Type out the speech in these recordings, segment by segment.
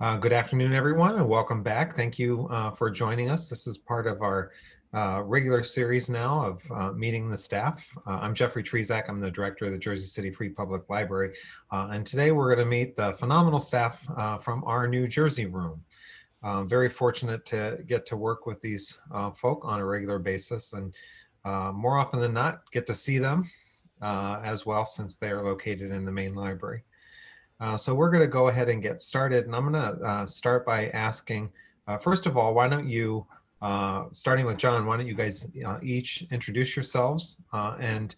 Good afternoon, everyone, and welcome back. Thank you for joining us. This is part of our regular series now of meeting the staff. I'm Jeffrey Trezak. I'm the director of the Jersey City Free Public Library. And today we're going to meet the phenomenal staff from our New Jersey room. Very fortunate to get to work with these folk on a regular basis, and more often than not get to see them as well, since they are located in the main library. So we're going to go ahead and get started, and I'm going to start by asking, first of all, why don't you, starting with John, why don't you guys each introduce yourselves and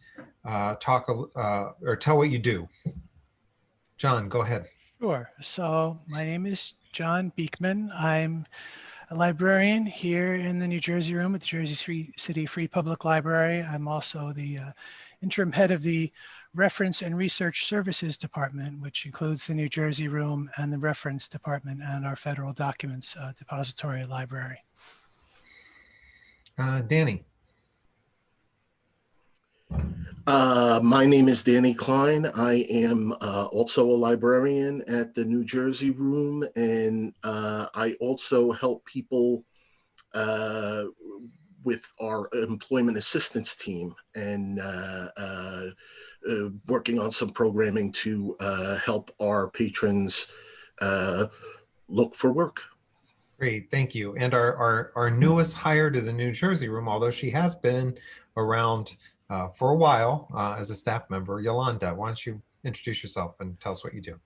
talk or tell what you do. John, go ahead. Sure. So my name is John Beekman. I'm a librarian here in the New Jersey room at the Jersey City Free Public Library. I'm also the interim head of the Reference and Research Services Department, which includes the New Jersey room and the Reference Department and our Federal Documents Depository Library. Danny. My name is Danny Klein. I am also a librarian at the New Jersey room, and I also help people with our employment assistance team and working on some programming to help our patrons look for work. Great, thank you. And our newest hire to the New Jersey room, although she has been around for a while as a staff member, Yolanda, why don't you introduce yourself and tell us what you do?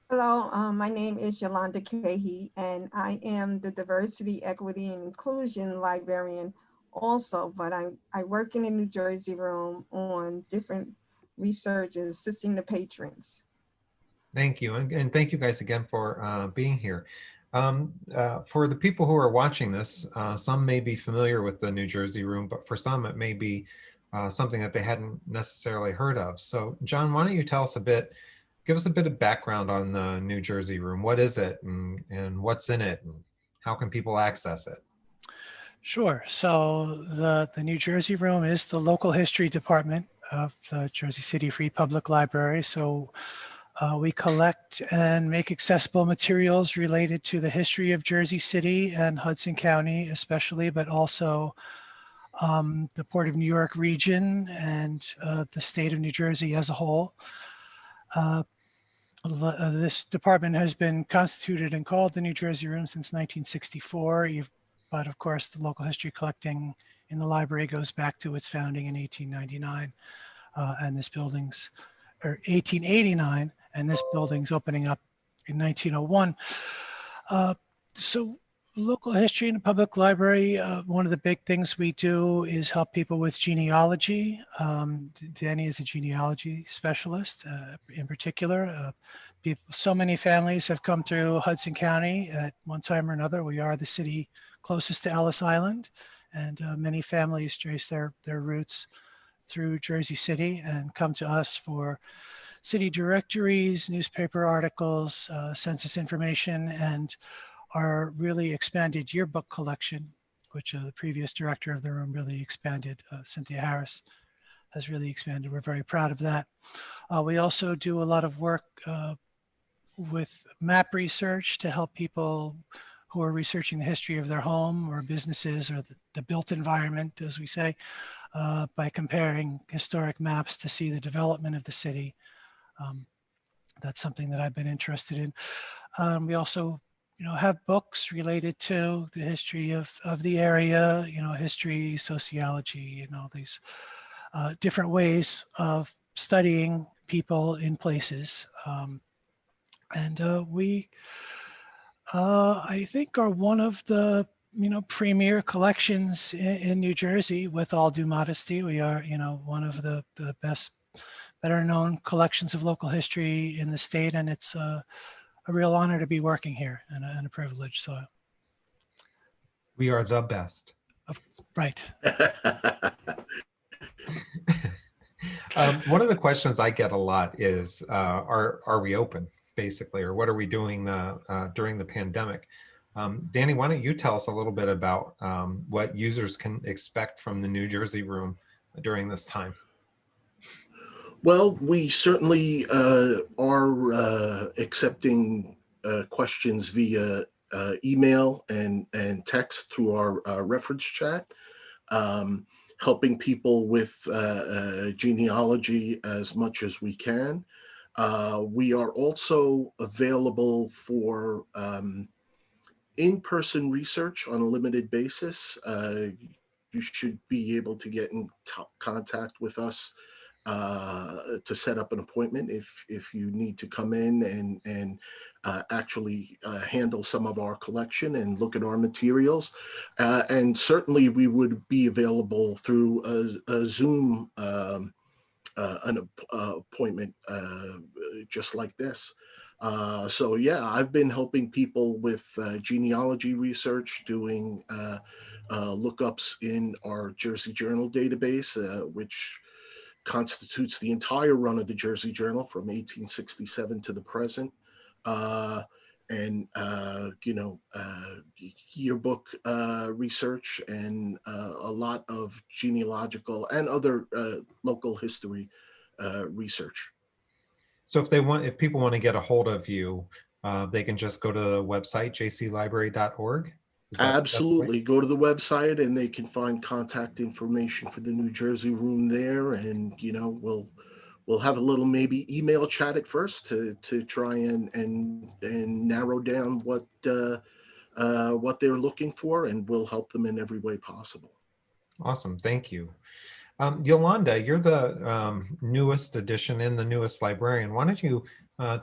Hello, my name is Yolanda Keahey, and I am the Diversity, Equity, and Inclusion Librarian also, but I work in the New Jersey room on different research and assisting the patrons. Thank you, and thank you guys again for being here. For the people who are watching this, some may be familiar with the New Jersey room, but for some it may be something that they hadn't necessarily heard of. So John, why don't you tell us give us a bit of background on the New Jersey room. What is it and what's in it and how can people access it? Sure. So the New Jersey room is the local history department of the Jersey City Free Public Library. So we collect and make accessible materials related to the history of Jersey City and Hudson County especially, but also the Port of New York region and the state of New Jersey as a whole. This department has been constituted and called the New Jersey Room since 1964, but of course the local history collecting in the library goes back to its founding in 1899, and this building's, or 1889, and this building's opening up in 1901. So local history in the public library, one of the big things we do is help people with genealogy. Danny is a genealogy specialist in particular. So many families have come through Hudson County at one time or another. We are the city closest to Ellis Island, and many families trace their roots through Jersey City and come to us for city directories, newspaper articles, census information, and our really expanded yearbook collection, which the previous director of the room really expanded. Cynthia Harris has really expanded. We're very proud of that. We also do a lot of work with map research to help people who are researching the history of their home or businesses or the built environment, as we say, by comparing historic maps to see the development of the city. That's something that I've been interested in. We also have books related to the history of the area, history, sociology, and all these different ways of studying people in places. And we, I think, are one of the, premier collections in New Jersey. With all due modesty, we are, one of the best, better known collections of local history in the state, and it's a real honor to be working here and a privilege. So We are the best. Right. One of the questions I get a lot is, are we open, basically, or what are we doing during the pandemic? Danny, why don't you tell us a little bit about what users can expect from the New Jersey room during this time? Well, we certainly are accepting questions via email and text through our reference chat, helping people with genealogy as much as we can. We are also available for in-person research on a limited basis. You should be able to get in contact with us to set up an appointment if you need to come in and actually handle some of our collection and look at our materials. And certainly we would be available through a Zoom an appointment just like this. So yeah, I've been helping people with genealogy research, doing lookups in our Jersey Journal database, which constitutes the entire run of the Jersey Journal from 1867 to the present. And yearbook research and a lot of genealogical and other local history research. So if people want to get a hold of you, they can just go to the website, jclibrary.org. Absolutely. Go to the website and they can find contact information for the New Jersey room there. And, we'll have a little maybe email chat at first to try and narrow down what they're looking for, and we'll help them in every way possible. Awesome. Thank you. Yolanda, you're the newest addition and the newest librarian. Why don't you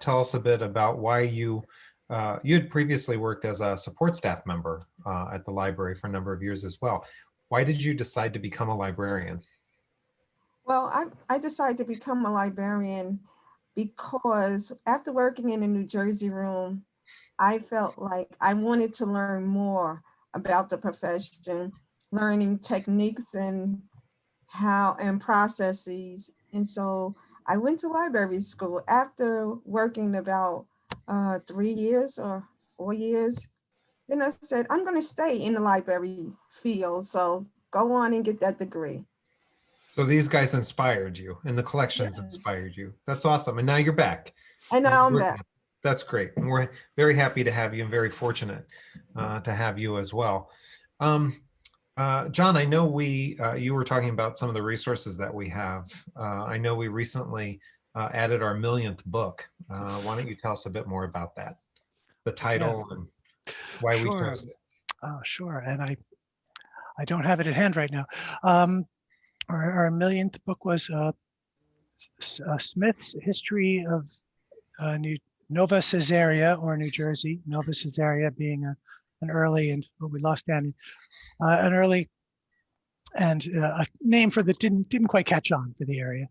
tell us a bit about why you had previously worked as a support staff member at the library for a number of years as well. Why did you decide to become a librarian? Well, I decided to become a librarian because after working in the New Jersey room, I felt like I wanted to learn more about the profession, learning techniques and processes. And so I went to library school after working about 3 years or 4 years. Then I said, I'm going to stay in the library field. So go on and get that degree. So these guys inspired you and the collections inspired you. That's awesome. And now you're back. And now I'm back. That's great. And we're very happy to have you and very fortunate to have you as well. John, I know you were talking about some of the resources that we have. I know we recently added our millionth book. Why don't you tell us a bit more about that? The title and why we chose it. Sure. And I don't have it at hand right now. Our millionth book was Smith's History of Nova Caesarea, or New Jersey. Nova Caesarea being an early, and we lost Danny, an early and a name for that didn't quite catch on for the area.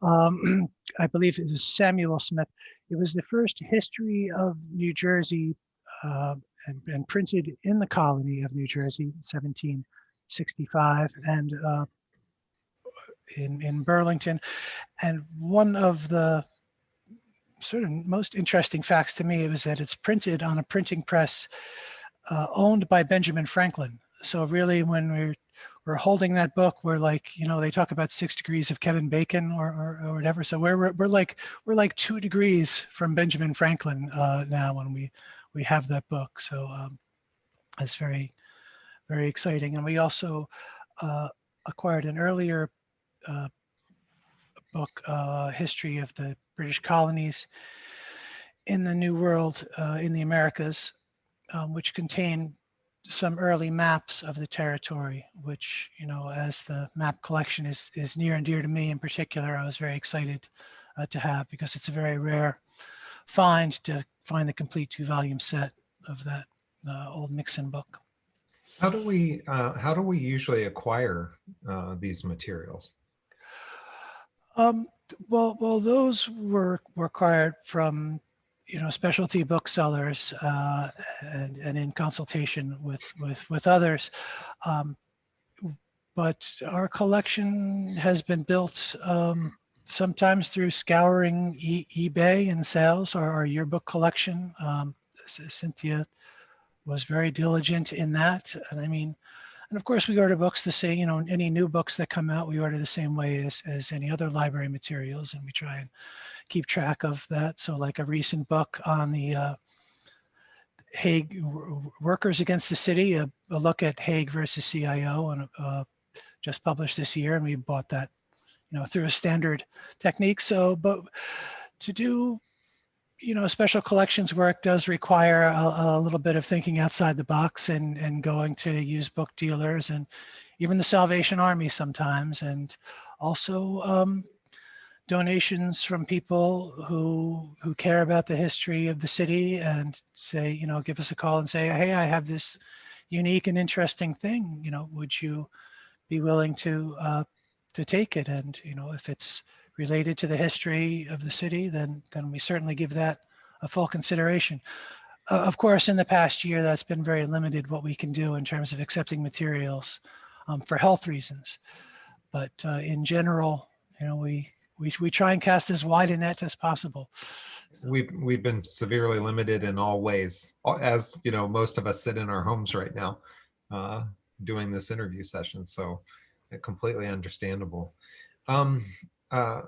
I believe it was Samuel Smith. It was the first history of New Jersey and printed in the colony of New Jersey in 1765 and in Burlington. And one of the sort of most interesting facts to me was that it's printed on a printing press owned by Benjamin Franklin. So really, when we're holding that book, we're like, they talk about 6 degrees of Kevin Bacon or whatever. So we're like 2 degrees from Benjamin Franklin now when we have that book. So it's very, very exciting. And we also acquired an earlier book, History of the British Colonies in the New World, in the Americas, which contain some early maps of the territory, which, as the map collection is near and dear to me in particular, I was very excited to have, because it's a very rare find to find the complete 2-volume set of that old Nixon book. How do we usually acquire these materials? Well, those were acquired from specialty booksellers and in consultation with others. But our collection has been built sometimes through scouring eBay and sales. Our yearbook collection, Cynthia was very diligent in that. And of course, we order books the same, any new books that come out, we order the same way as any other library materials, and we try and keep track of that. So like a recent book on the Hague Workers Against the City, a look at Hague versus CIO, and just published this year, and we bought that, through a standard technique. So, but to do, special collections work does require a little bit of thinking outside the box and going to used book dealers and even the Salvation Army sometimes, and also donations from people who care about the history of the city and say, give us a call and say, hey, I have this unique and interesting thing, would you be willing to take it? And, if it's related to the history of the city, then we certainly give that a full consideration. Of course, in the past year, that's been very limited what we can do in terms of accepting materials for health reasons. But in general, we try and cast as wide a net as possible. We've been severely limited in all ways, as most of us sit in our homes right now doing this interview session. So completely understandable. So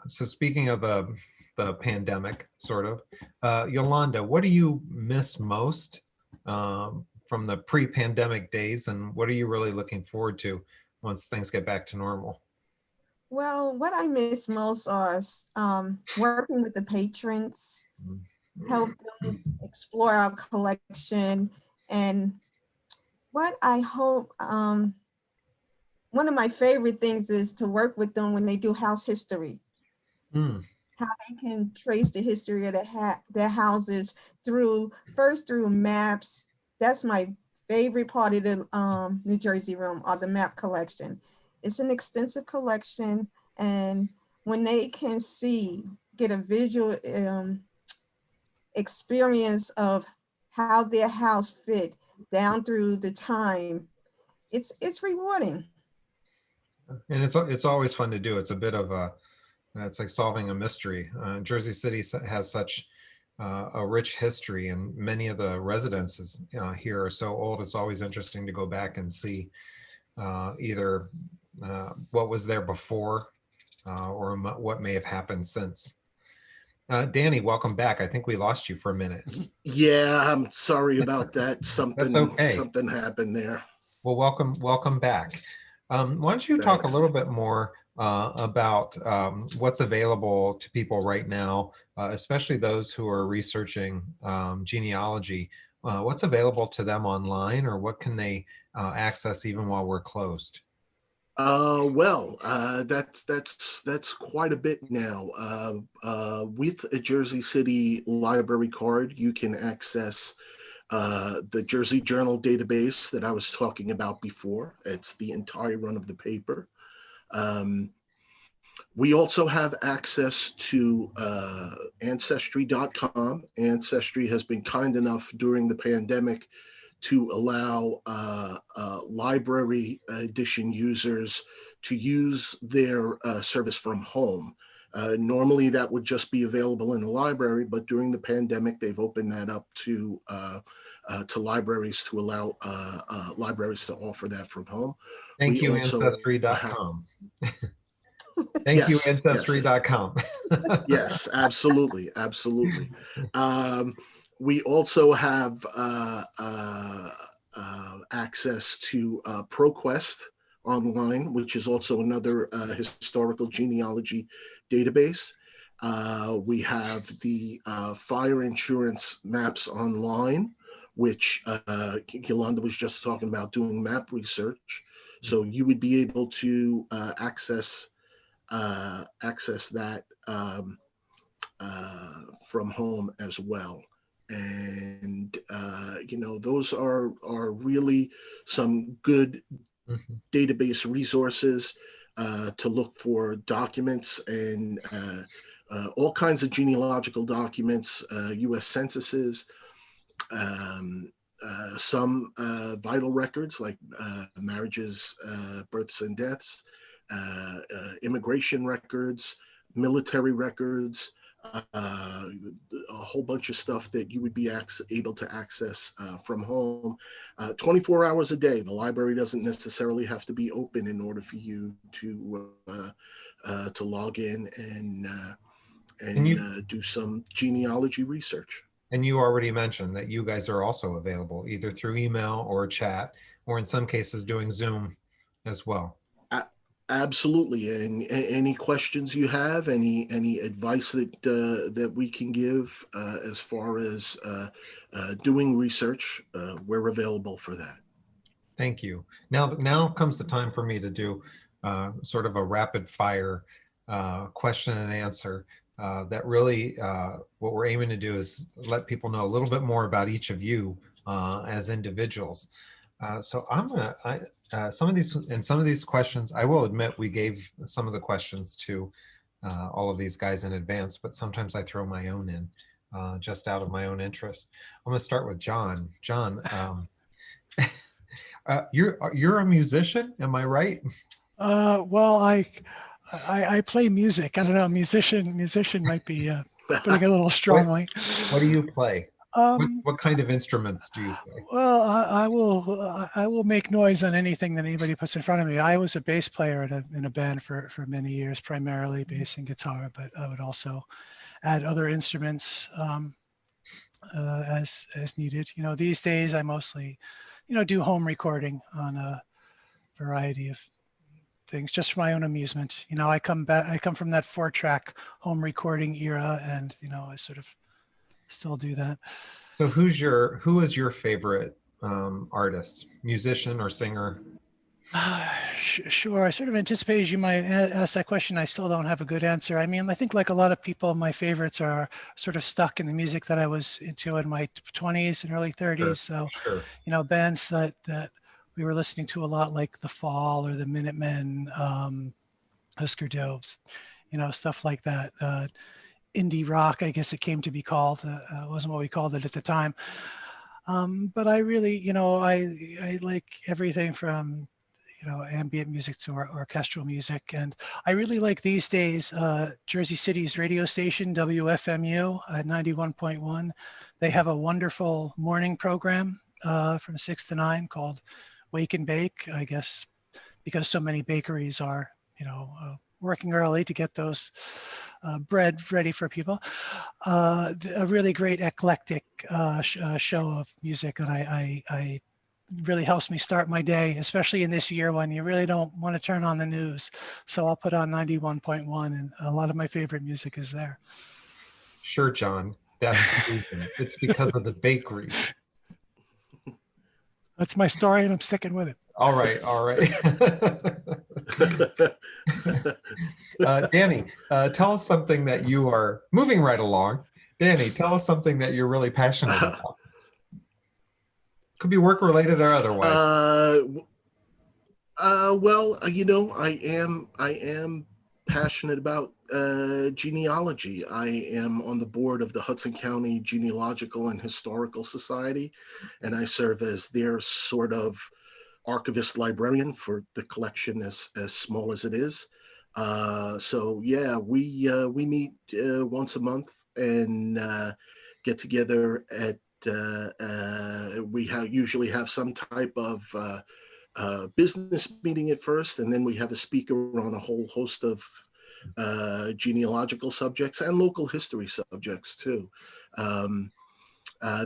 speaking of the pandemic, sort of, Yolanda, what do you miss most from the pre-pandemic days, and what are you really looking forward to once things get back to normal? Well, what I miss most are working with the patrons, help them explore our collection, and what I hope, one of my favorite things is to work with them when they do house history. How they can trace the history of their houses first through maps. That's my favorite part of the New Jersey Room, or the map collection. It's an extensive collection, and when they can get a visual experience of how their house fit down through the time, it's rewarding. And it's always fun to do. It's a bit of it's like solving a mystery. Jersey City has such a rich history, and many of the residences here are so old. It's always interesting to go back and see either what was there before or what may have happened since. Danny, welcome back. I think we lost you for a minute. Yeah, I'm sorry about that. That's okay. Something happened there. Well, welcome back. Why don't you talk a little bit more about what's available to people right now, especially those who are researching genealogy. What's available to them online, or what can they access even while we're closed? Well, that's quite a bit now. With a Jersey City library card, you can access the Jersey Journal database that I was talking about before. It's the entire run of the paper. We also have access to Ancestry.com. Ancestry has been kind enough during the pandemic to allow library edition users to use their service from home. Normally that would just be available in the library, but during the pandemic, they've opened that up to libraries to allow libraries to offer that from home. Thank you, Ancestry.com. Thank you, Ancestry.com. Yes, absolutely, absolutely. We also have access to ProQuest online, which is also another historical genealogy database. We have the fire insurance maps online, which Yolanda was just talking about doing map research. So you would be able to access that from home as well. And those are really some good database resources to look for documents and all kinds of genealogical documents, U.S. censuses, some vital records like marriages, births and deaths, immigration records, military records, a whole bunch of stuff that you would be able to access from home 24 hours a day. The library doesn't necessarily have to be open in order for you to log in and do some genealogy research. And you already mentioned that you guys are also available either through email or chat, or in some cases doing Zoom as well. Absolutely. And any questions you have, any advice that we can give as far as doing research, we're available for that. Thank you. Now comes the time for me to do sort of a rapid fire question and answer. That really, what we're aiming to do is let people know a little bit more about each of you as individuals. So I'm gonna, some of these questions, I will admit we gave some of the questions to all of these guys in advance, but sometimes I throw my own in just out of my own interest. I'm gonna start with John. John, you're a musician, am I right? Well, I play music. I don't know, musician might be putting it a little strongly. What do you play? Um, What kind of instruments do you play? well, I will make noise on anything that anybody puts in front of me. I was a bass player in a band for many years, primarily bass and guitar, but I would also add other instruments as needed. You know, these days I mostly, do home recording on a variety of things just for my own amusement. I come from that 4-track home recording era, and I sort of still do that. So who is your favorite artist, musician or singer? Sure. I sort of anticipated you might ask that question. I still don't have a good answer. I mean, I think like a lot of people, my favorites are sort of stuck in the music that I was into in my 20s and early 30s. So, Sure. Bands that we were listening to a lot, like The Fall or the Minutemen, Husker Dopes, stuff like that. Indie rock, I guess it came to be called. Wasn't what we called it at the time. But I really, I like everything from ambient music to orchestral music. And I really like these days, Jersey City's radio station, WFMU at 91.1. They have a wonderful morning program from 6 to 9 called Wake and Bake, I guess, because so many bakeries are, working early to get those bread ready for people. A really great eclectic show of music that I really helps me start my day, especially in this year when you really don't want to turn on the news. So I'll put on 91.1, and a lot of my favorite music is there. Sure, John. That's the reason. It's because of the bakery. That's my story, and I'm sticking with it. All right. Danny, tell us something that you are moving right along. Danny, tell us something that you're really passionate about. Could be work related or otherwise. Well, I am passionate about genealogy. I am on the board of the Hudson County Genealogical and Historical Society, and I serve as their sort of archivist librarian for the collection as small as it is. So yeah, we meet once a month and get together at we usually have some type of business meeting at first, and then we have a speaker on a whole host of genealogical subjects and local history subjects too.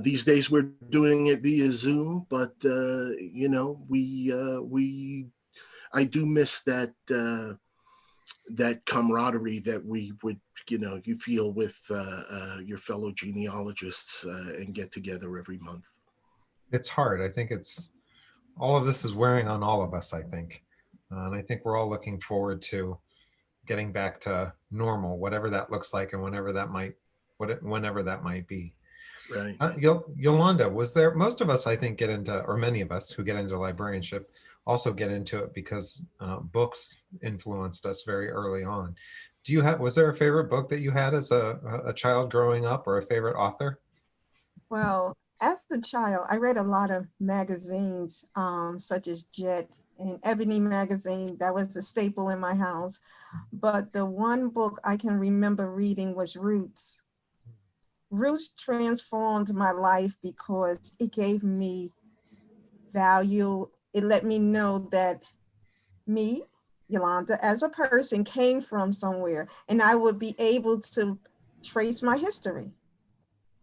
These days we're doing it via Zoom, but I do miss that that camaraderie that we would you feel with your fellow genealogists and get together every month. It's hard. I think all of this is wearing on all of us, I think. And I think we're all looking forward to getting back to normal, whatever that looks like and whenever that might be. Right. Yolanda, most of us, I think, get into, or many of us who get into librarianship also get into it because books influenced us very early on. Was there a favorite book that you had as a child growing up, or a favorite author? Well, as a child, I read a lot of magazines, such as Jet and Ebony magazine. That was a staple in my house. But the one book I can remember reading was Roots. Roots transformed my life because it gave me value. It let me know that me, Yolanda, as a person came from somewhere, and I would be able to trace my history.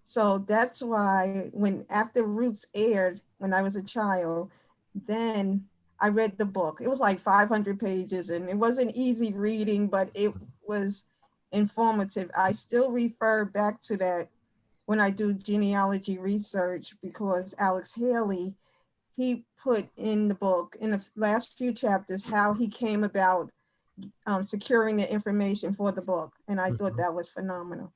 So that's why when after Roots aired, when I was a child, then I read the book. It was like 500 pages and it wasn't easy reading, but it was informative. I still refer back to that when I do genealogy research because Alex Haley, he put in the book in the last few chapters how he came about securing the information for the book. And I thought Mhm. that was phenomenal.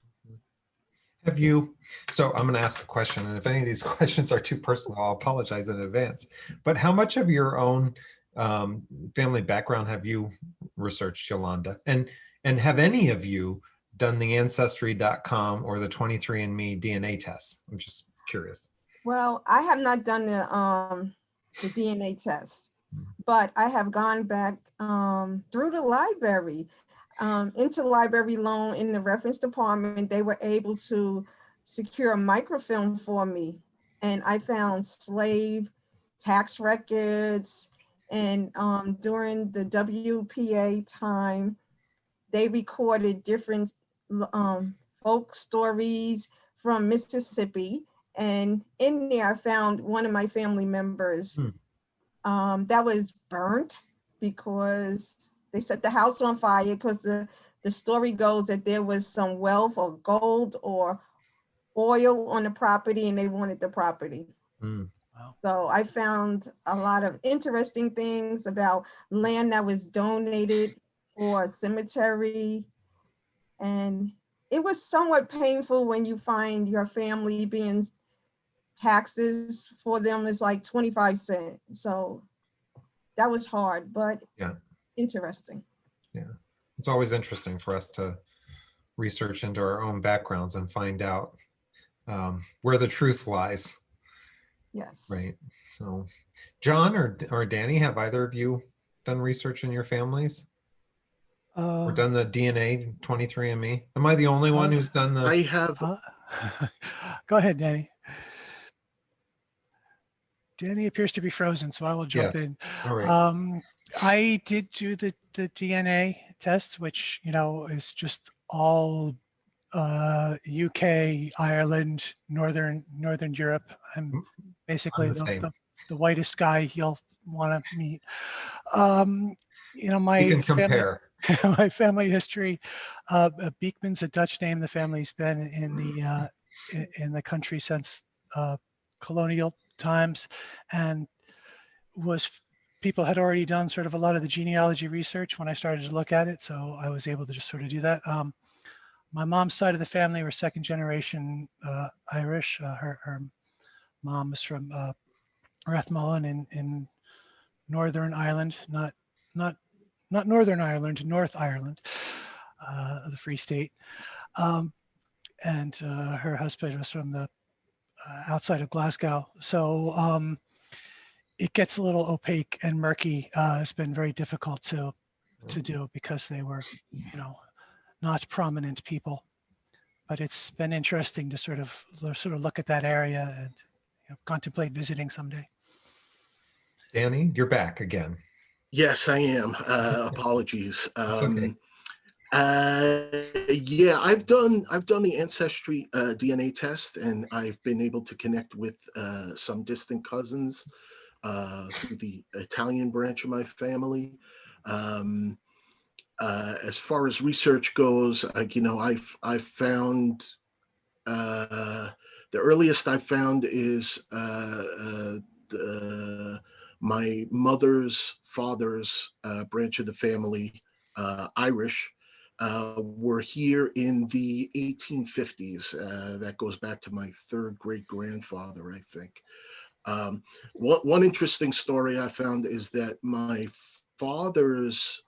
Have you, so I'm going to ask a question, and if any of these questions are too personal, I'll apologize in advance. But how much of your own family background have you researched, Yolanda? And have any of you done the Ancestry.com or the 23andMe DNA test? I'm just curious. Well, I have not done the DNA test, but I have gone back through the library, into library loan in the reference department. They were able to secure a microfilm for me, and I found slave tax records. And during the WPA time, they recorded different folk stories from Mississippi. And in there, I found one of my family members that was burnt because they set the house on fire because the story goes that there was some wealth or gold or oil on the property and they wanted the property. Mm. Wow. So I found a lot of interesting things about land that was donated for a cemetery. And it was somewhat painful when you find your family being taxes for them is like 25 cents. So that was hard, but Yeah. interesting. Yeah. It's always interesting for us to research into our own backgrounds and find out where the truth lies. Yes. Right. So, John or Danny, have either of you done research in your families or done the DNA 23andMe? Am I the only one who's done the? I have. Go ahead, Danny. Danny appears to be frozen, so I will jump Yes. in. All right. I did do the DNA test, which, you know, is just all UK, Ireland, Northern Europe. I'm basically I'm the same. the whitest guy you'll want to meet. You know, We my can family, compare. my family history, Beekman's a Dutch name. The family's been in the country since colonial times, and people had already done sort of a lot of the genealogy research when I started to look at it, so I was able to just sort of do that. My mom's side of the family were second generation Irish. Her mom was from Rathmullen in Northern Ireland, not Northern Ireland, North Ireland, the Free State. And her husband was from the outside of Glasgow. So it gets a little opaque and murky. It's been very difficult to do because they were, you know, not prominent people. But it's been interesting to sort of look at that area and, you know, contemplate visiting someday. Danny, you're back again. Yes, I am. Apologies. Okay. Yeah, I've done the Ancestry DNA test, and I've been able to connect with some distant cousins through the Italian branch of my family. As far as research goes, you know, I've found the earliest I've found is my mother's father's branch of the family, Irish, were here in the 1850s. That goes back to my third great grandfather, I think. One interesting story I found is that my father's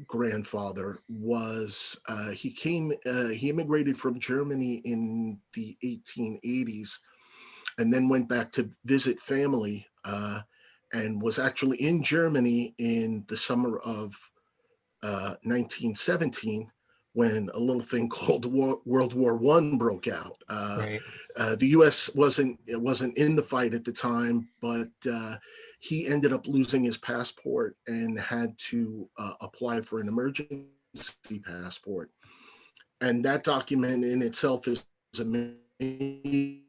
grandfather was he immigrated from Germany in the 1880s and then went back to visit family and was actually in Germany in the summer of 1917 when a little thing called World War I broke out. Right. The U.S. wasn't in the fight at the time, but he ended up losing his passport and had to apply for an emergency passport. And that document in itself is amazing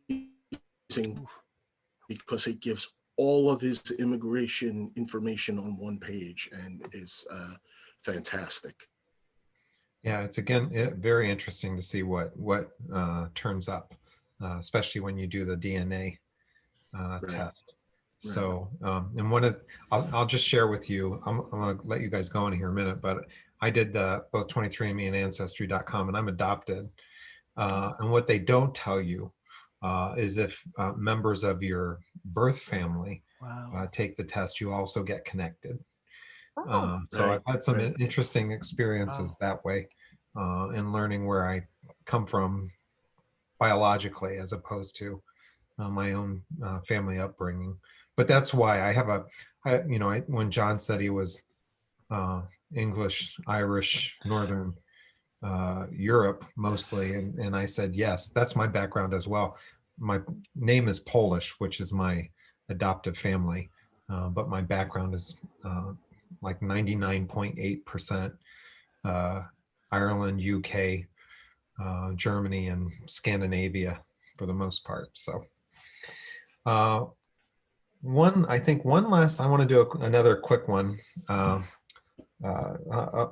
because it gives all of his immigration information on one page and is fantastic. Yeah, it's again very interesting to see what turns up, especially when you do the DNA Right. test. Right. So, and I'll just share with you. I'm going to let you guys go in here in a minute, but I did both 23andMe and Ancestry.com, and I'm adopted. And what they don't tell you is if members of your birth family Wow. take the test, you also get connected. Oh, So Right, I've had some right. interesting experiences Wow. that way in learning where I come from biologically as opposed to my own family upbringing. But that's why I have when John said he was English, Irish, Northern Europe mostly, and I said, yes, that's my background as well. My name is Polish, which is my adoptive family, but my background is like 99.8% Ireland, UK, Germany, and Scandinavia for the most part. So I think one last, I want to do another quick one, a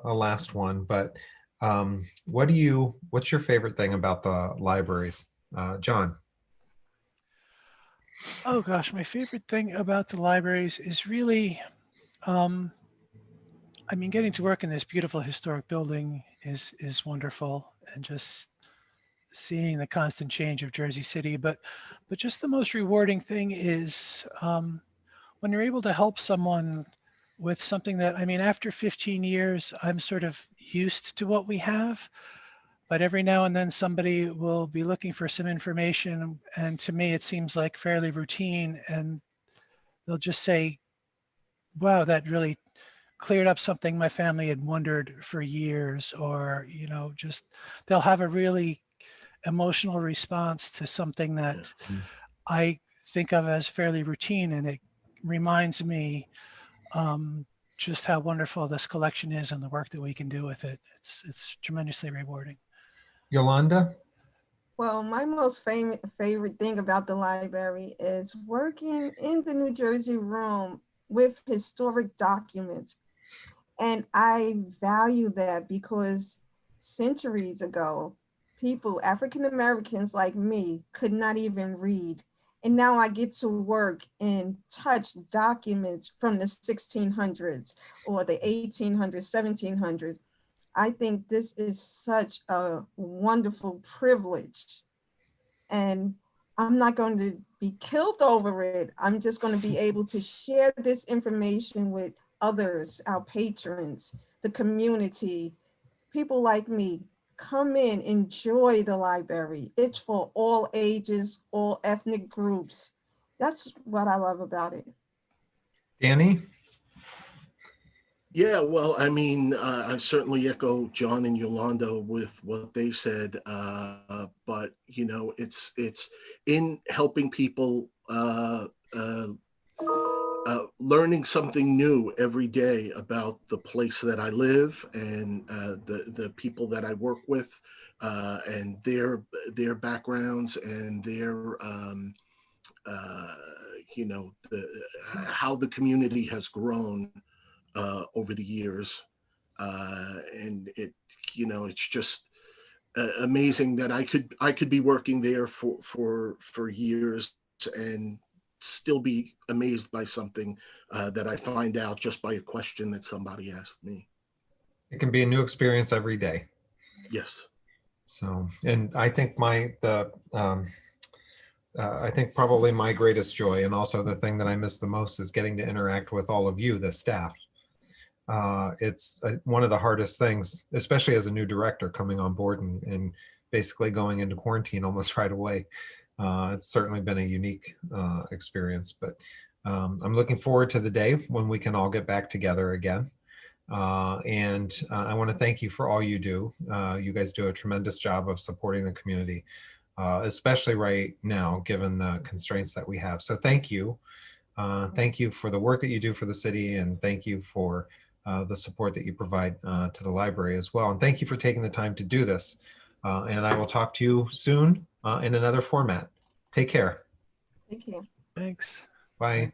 last one, but what's your favorite thing about the libraries? John? Oh gosh, my favorite thing about the libraries is really, I mean, getting to work in this beautiful historic building is wonderful, and just seeing the constant change of Jersey City. But just the most rewarding thing is when you're able to help someone with something that, I mean, after 15 years, I'm sort of used to what we have. But every now and then somebody will be looking for some information, and to me it seems like fairly routine, and they'll just say, wow, that really cleared up something my family had wondered for years, or just they'll have a really emotional response to something that Yeah. I think of as fairly routine, and it reminds me just how wonderful this collection is and the work that we can do with it. It's tremendously rewarding. Yolanda? well, my most favorite thing about the library is working in the New Jersey room with historic documents. And I value that because centuries ago, people, African Americans like me, could not even read. And now I get to work and touch documents from the 1600s or the 1800s, 1700s. I think this is such a wonderful privilege. And I'm not going to be killed over it. I'm just going to be able to share this information with others, our patrons, the community, people like me. Come in, enjoy the library. It's for all ages, all ethnic groups. That's what I love about it. Danny? Yeah, well, I mean, I certainly echo John and Yolanda with what they said, but it's in helping people learning something new every day about the place that I live and the people that I work with and their backgrounds and their how the community has grown over the years, and it's just amazing that I could be working there for years and still be amazed by something that I find out just by a question that somebody asked me. It can be a new experience every day. Yes. So, and I think I think probably my greatest joy, and also the thing that I miss the most, is getting to interact with all of you, the staff. It's one of the hardest things, especially as a new director coming on board and basically going into quarantine almost right away. It's certainly been a unique experience, but I'm looking forward to the day when we can all get back together again. And I want to thank you for all you do. You guys do a tremendous job of supporting the community, especially right now, given the constraints that we have. So thank you. Thank you for the work that you do for the city, and thank you for the support that you provide to the library as well. And thank you for taking the time to do this. And I will talk to you soon in another format. Take care. Take care. Thanks. Bye.